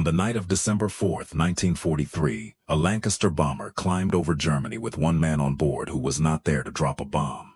On the night of December 4, 1943, a Lancaster bomber climbed over Germany with one man on board who was not there to drop a bomb.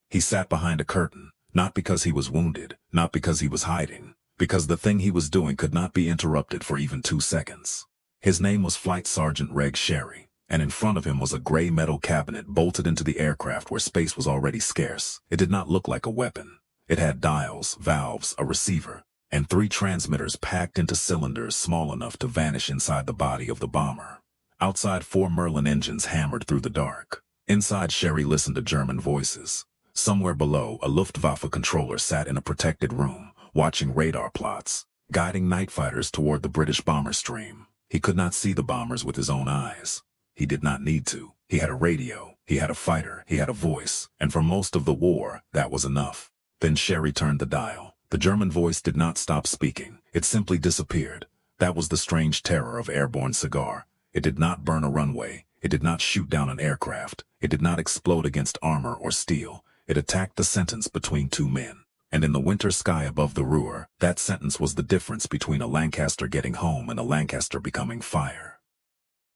He sat behind a curtain, not because he was wounded, not because he was hiding, because the thing he was doing could not be interrupted for even 2 seconds. His name was Flight Sergeant Reg Sherry, and in front of him was a gray metal cabinet bolted into the aircraft where space was already scarce. It did not look like a weapon. It had dials, valves, a receiver, and 3 transmitters packed into cylinders small enough to vanish inside the body of the bomber. Outside, 4 Merlin engines hammered through the dark. Inside, Sherry listened to German voices. Somewhere below, a Luftwaffe controller sat in a protected room, watching radar plots, guiding night fighters toward the British bomber stream. He could not see the bombers with his own eyes. He did not need to. He had a radio, he had a fighter, he had a voice, and for most of the war, that was enough. Then Sherry turned the dial. The German voice did not stop speaking. It simply disappeared. That was the strange terror of Airborne Cigar. It did not burn a runway. It did not shoot down an aircraft. It did not explode against armor or steel. It attacked the sentence between 2 men. And in the winter sky above the Ruhr, that sentence was the difference between a Lancaster getting home and a Lancaster becoming fire.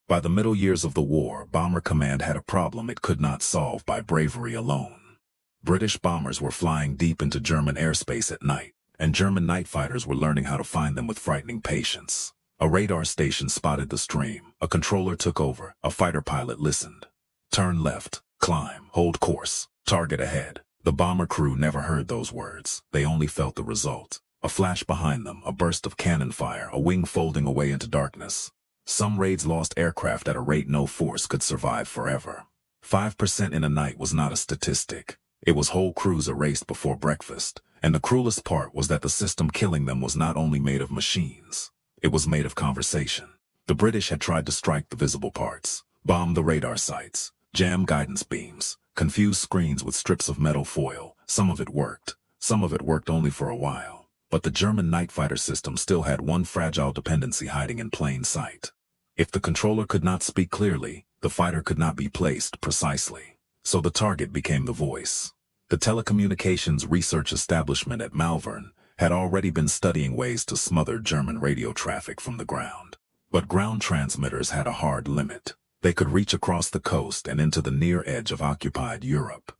By the middle years of the war, Bomber Command had a problem it could not solve by bravery alone. British bombers were flying deep into German airspace at night, and German night fighters were learning how to find them with frightening patience. A radar station spotted the stream. A controller took over. A fighter pilot listened. Turn left, climb, hold course, target ahead. The bomber crew never heard those words. They only felt the result. A flash behind them, a burst of cannon fire, a wing folding away into darkness. Some raids lost aircraft at a rate no force could survive forever. 5% in a night was not a statistic. It was whole crews erased before breakfast, and the cruelest part was that the system killing them was not only made of machines. It was made of conversation. The British had tried to strike the visible parts, bomb the radar sites, jam guidance beams, confuse screens with strips of metal foil. Some of it worked. Some of it worked only for a while. But the German night fighter system still had one fragile dependency hiding in plain sight. If the controller could not speak clearly, the fighter could not be placed precisely. So the target became the voice. The telecommunications research establishment at Malvern had already been studying ways to smother German radio traffic from the ground. But ground transmitters had a hard limit. They could reach across the coast and into the near edge of occupied Europe.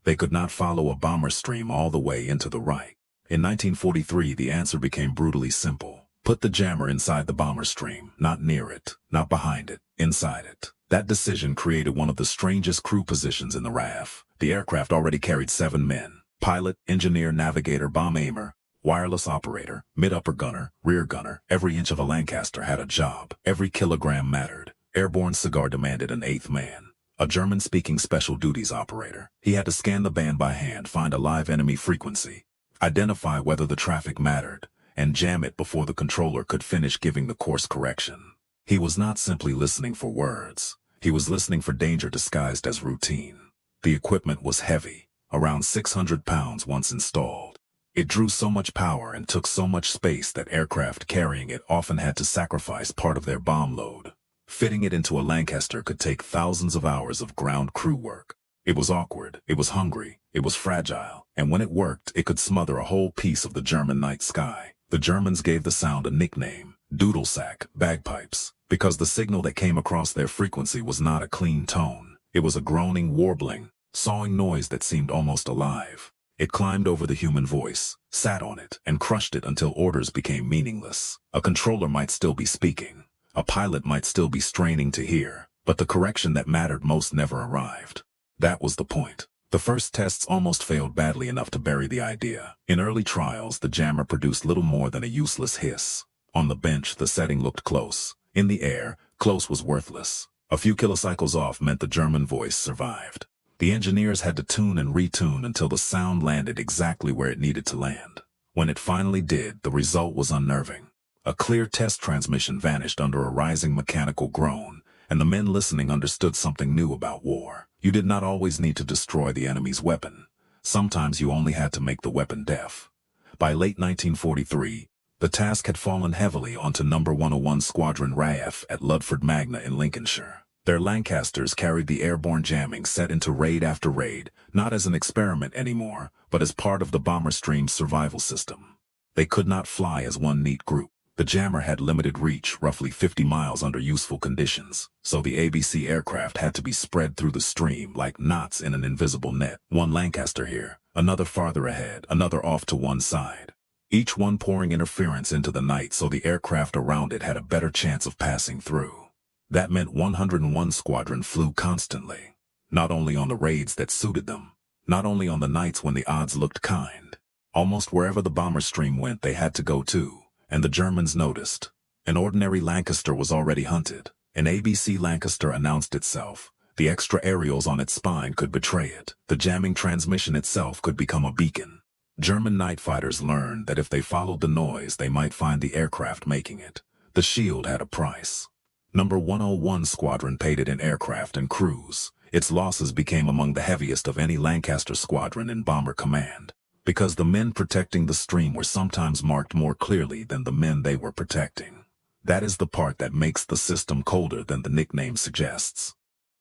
They could not follow a bomber stream all the way into the Reich. In 1943, the answer became brutally simple. Put the jammer inside the bomber stream, not near it, not behind it, inside it. That decision created one of the strangest crew positions in the RAF. The aircraft already carried 7 men: pilot, engineer, navigator, bomb aimer, wireless operator, mid-upper gunner, rear gunner. Every inch of a Lancaster had a job. Every kilogram mattered. Airborne Cigar demanded an 8th man, a German-speaking special duties operator. He had to scan the band by hand, find a live enemy frequency, identify whether the traffic mattered, and jam it before the controller could finish giving the course correction. He was not simply listening for words. He was listening for danger disguised as routine. The equipment was heavy, around 600 pounds once installed. It drew so much power and took so much space that aircraft carrying it often had to sacrifice part of their bomb load. Fitting it into a Lancaster could take thousands of hours of ground crew work. It was awkward, it was hungry, it was fragile, and when it worked, it could smother a whole piece of the German night sky. The Germans gave the sound a nickname: doodle sack, bagpipes, because the signal that came across their frequency was not a clean tone. It was a groaning, warbling, sawing noise that seemed almost alive. It climbed over the human voice, sat on it, and crushed it until orders became meaningless. A controller might still be speaking. A pilot might still be straining to hear, but the correction that mattered most never arrived. That was the point. The first tests almost failed badly enough to bury the idea. In early trials, the jammer produced little more than a useless hiss. On the bench, the setting looked close. In the air, close was worthless. A few kilocycles off meant the German voice survived. The engineers had to tune and retune until the sound landed exactly where it needed to land. When it finally did, the result was unnerving. A clear test transmission vanished under a rising mechanical groan, and the men listening understood something new about war. You did not always need to destroy the enemy's weapon. Sometimes you only had to make the weapon deaf. By late 1943, the task had fallen heavily onto No. 101 Squadron RAF at Ludford Magna in Lincolnshire. Their Lancasters carried the airborne jamming set into raid after raid, not as an experiment anymore, but as part of the bomber stream's survival system. They could not fly as one neat group. The jammer had limited reach, roughly 50 miles under useful conditions, so the ABC aircraft had to be spread through the stream like knots in an invisible net. One Lancaster here, another farther ahead, another off to one side. Each one pouring interference into the night so the aircraft around it had a better chance of passing through. That meant 101 Squadron flew constantly, not only on the raids that suited them, not only on the nights when the odds looked kind. Almost wherever the bomber stream went they had to go too. And the Germans noticed. An ordinary Lancaster was already hunted. An ABC Lancaster announced itself. The extra aerials on its spine could betray it. The jamming transmission itself could become a beacon. German night fighters learned that if they followed the noise, they might find the aircraft making it. The shield had a price. Number 101 Squadron paid it in aircraft and crews. Its losses became among the heaviest of any Lancaster squadron in Bomber Command. Because the men protecting the stream were sometimes marked more clearly than the men they were protecting. That is the part that makes the system colder than the nickname suggests.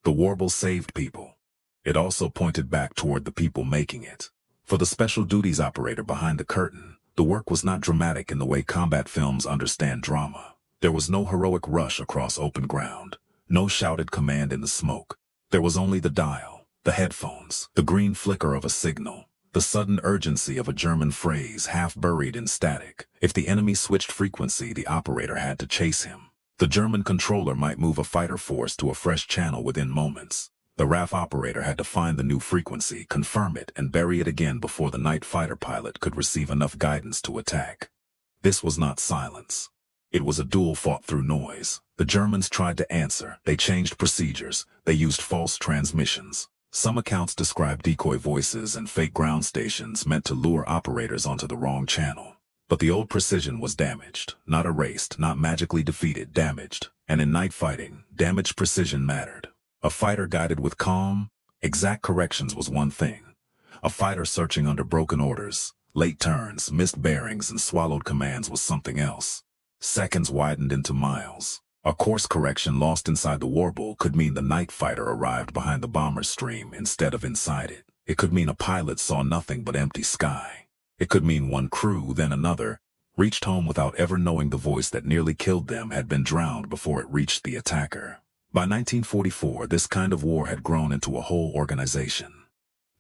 The warble saved people. It also pointed back toward the people making it. For the special duties operator behind the curtain, the work was not dramatic in the way combat films understand drama. There was no heroic rush across open ground, no shouted command in the smoke. There was only the dial, the headphones, the green flicker of a signal. The sudden urgency of a German phrase half buried in static. If the enemy switched frequency, the operator had to chase him. The German controller might move a fighter force to a fresh channel within moments. The RAF operator had to find the new frequency, confirm it, and bury it again before the night fighter pilot could receive enough guidance to attack. This was not silence. It was a duel fought through noise. The Germans tried to answer. They changed procedures. They used false transmissions. Some accounts describe decoy voices and fake ground stations meant to lure operators onto the wrong channel. But the old precision was damaged, not erased, not magically defeated, damaged. And in night fighting, damaged precision mattered. A fighter guided with calm, exact corrections was one thing. A fighter searching under broken orders, late turns, missed bearings, and swallowed commands was something else. Seconds widened into miles. A course correction lost inside the warble could mean the night fighter arrived behind the bomber stream instead of inside it. It could mean a pilot saw nothing but empty sky. It could mean one crew, then another, reached home without ever knowing the voice that nearly killed them had been drowned before it reached the attacker. By 1944, this kind of war had grown into a whole organization.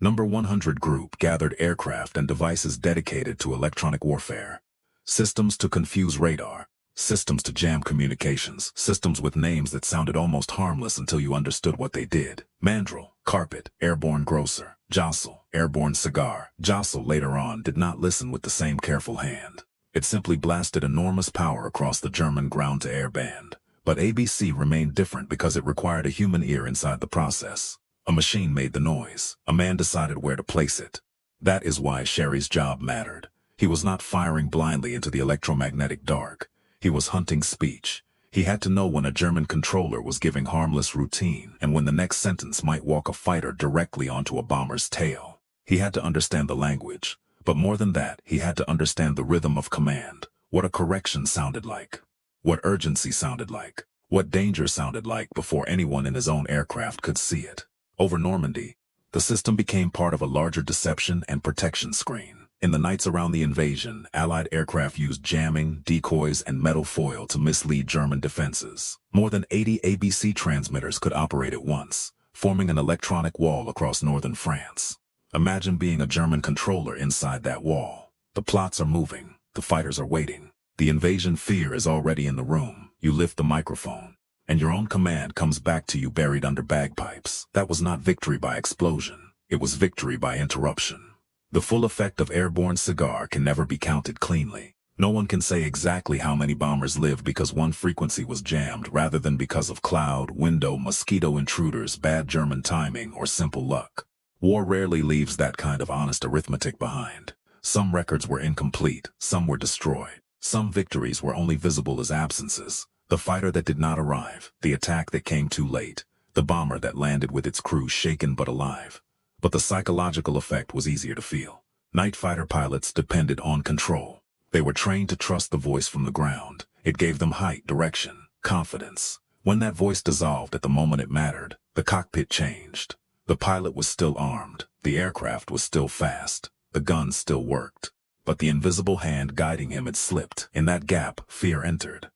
Number 100 Group gathered aircraft and devices dedicated to electronic warfare. Systems to confuse radar. Systems to jam communications, systems with names that sounded almost harmless until you understood what they did. Mandrel, Carpet, Airborne Grocer, Jostle, Airborne Cigar. Jostle later on did not listen with the same careful hand. It simply blasted enormous power across the German ground-to-air band. But ABC remained different because it required a human ear inside the process. A machine made the noise. A man decided where to place it. That is why Sherry's job mattered. He was not firing blindly into the electromagnetic dark. He was hunting speech. He had to know when a German controller was giving harmless routine and when the next sentence might walk a fighter directly onto a bomber's tail. He had to understand the language. But more than that, he had to understand the rhythm of command, what a correction sounded like, what urgency sounded like, what danger sounded like before anyone in his own aircraft could see it. Over Normandy, the system became part of a larger deception and protection screen. In the nights around the invasion, Allied aircraft used jamming, decoys, and metal foil to mislead German defenses. More than 80 ABC transmitters could operate at once, forming an electronic wall across northern France. Imagine being a German controller inside that wall. The plots are moving. The fighters are waiting. The invasion fear is already in the room. You lift the microphone, and your own command comes back to you buried under bagpipes. That was not victory by explosion. It was victory by interruption. The full effect of Airborne Cigar can never be counted cleanly. No one can say exactly how many bombers lived because one frequency was jammed rather than because of cloud, window, mosquito intruders, bad German timing, or simple luck. War rarely leaves that kind of honest arithmetic behind. Some records were incomplete, some were destroyed. Some victories were only visible as absences. The fighter that did not arrive, the attack that came too late, the bomber that landed with its crew shaken but alive. But the psychological effect was easier to feel. Night fighter pilots depended on control. They were trained to trust the voice from the ground. It gave them height, direction, confidence. When that voice dissolved at the moment it mattered, the cockpit changed. The pilot was still armed. The aircraft was still fast. The guns still worked. but the invisible hand guiding him had slipped. In that gap, fear entered.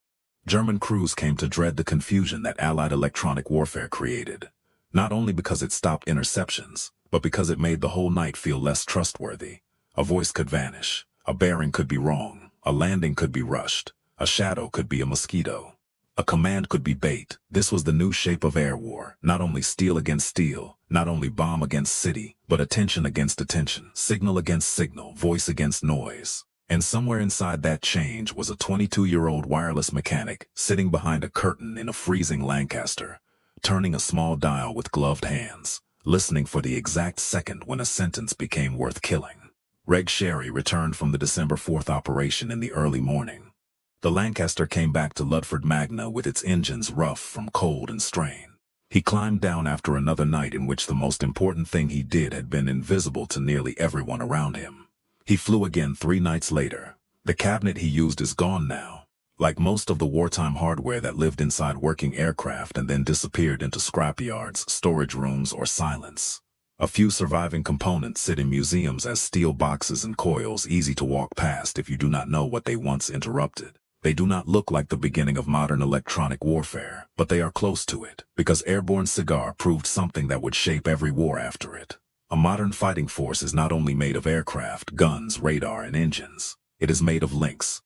German crews came to dread the confusion that Allied electronic warfare created, not only because it stopped interceptions, but because it made the whole night feel less trustworthy. A voice could vanish, a bearing could be wrong, a landing could be rushed, a shadow could be a mosquito. A command could be bait. This was the new shape of air war, not only steel against steel, not only bomb against city, but attention against attention, signal against signal, voice against noise. And somewhere inside that change was a 22-year-old wireless mechanic sitting behind a curtain in a freezing Lancaster, turning a small dial with gloved hands, listening for the exact second when a sentence became worth killing. Reg Sherry returned from the December 4th operation in the early morning. The Lancaster came back to Ludford Magna with its engines rough from cold and strain. He climbed down after another night in which the most important thing he did had been invisible to nearly everyone around him. He flew again 3 nights later. The cabinet he used is gone now. Like most of the wartime hardware that lived inside working aircraft and then disappeared into scrapyards, storage rooms, or silence. A few surviving components sit in museums as steel boxes and coils easy to walk past if you do not know what they once interrupted. They do not look like the beginning of modern electronic warfare, but they are close to it, because Airborne Cigar proved something that would shape every war after it. A modern fighting force is not only made of aircraft, guns, radar, and engines. It is made of links.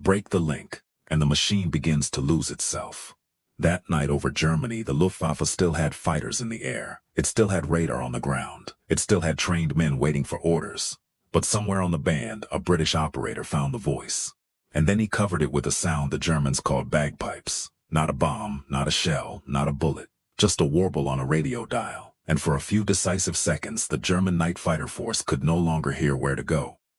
Break the link, and the machine begins to lose itself. That night over Germany, the Luftwaffe still had fighters in the air. It still had radar on the ground. It still had trained men waiting for orders. But somewhere on the band, a British operator found the voice. And then he covered it with a sound the Germans called bagpipes. Not a bomb, not a shell, not a bullet. Just a warble on a radio dial. And for a few decisive seconds, the German night fighter force could no longer hear where to go.